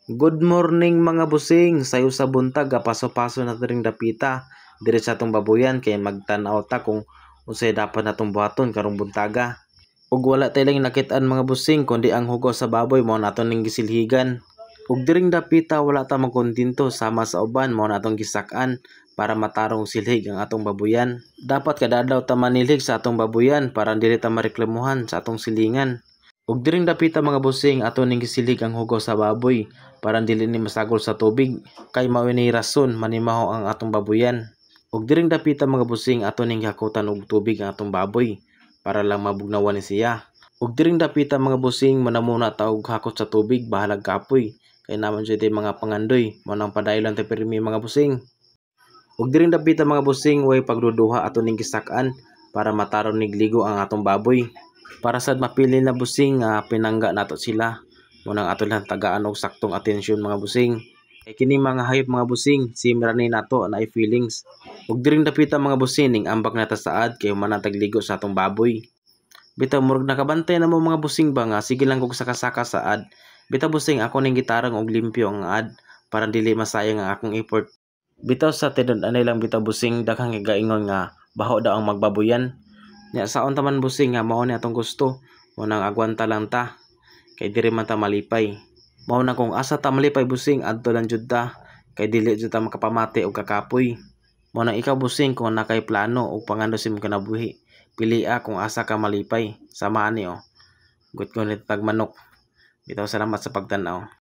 Good morning mga busing, sayo sa buntag paso-paso na ring dapita diri sa atong baboyan kay magtan-aw ta kung unsay dapat natong buhaton karong buntaga. Ug wala tay lang nakit-an mga busing kundi ang hugaw sa baboy mao naton ning gisilhigan. Ug diring dapita wala ta magkontinto sama sa uban mao natong gisak-an para matarong silhig ang atong baboyan. Dapat kada adlaw ta manilhig sa atong baboyan para dili ta mareklamuhan sa atong silingan. Ug diring dapita mga busing ato ning gisilig ang hugaw sa baboy para dili ni masagol sa tubig kay mao ni rason manimaho ang atong baboyan. Ug diring dapita mga busing ato ning hakutan og tubig ang atong baboy para lang mabugnawan ni siya. Ug diring dapita mga busing manamuna ta og hakot sa tubig bahalag kapoy kay naman jud mga pangandoy mao nang padaylan ta pirmi mga busing. Ug diring dapita mga busing way pagduduha ato ning gisak-an para mataron nigligo ang atong baboy. Para sad mapili na busing nga pinangga nato sila munang ato lang tagaan og saktong atensyon mga busing. Kay kini mga hayop mga busing simra ni nato na feelings. Ug diring dapita mga busing ning ambak nata saad kay manatag ligo sa atong baboy. Bitaw murag nakabantay na mo mga busing ba nga sige lang kog saka-saka saad. Bitaw busing ako ning gitarang og limpyo ang ad para dili masayang ang akong effort. Bitaw sa tidon anay lang bitaw busing daghang gaingon nga baho daw ang magbaboyan. Nya saon taman busing nga mao ni atong gusto mo nang agwanta lang ta kay diri man ta malipay. Mao na kung asa ta malipay busing adto lang jud ta kay dili jud ta makapamati og kakapoy. Mao nang ikaw busing kung nakay plano og pangando sa imong kinabuhi pilia kung asa ka malipay. Samaan ni Gut ko ni tag manok. Bitaw salamat sa pagtan-aw.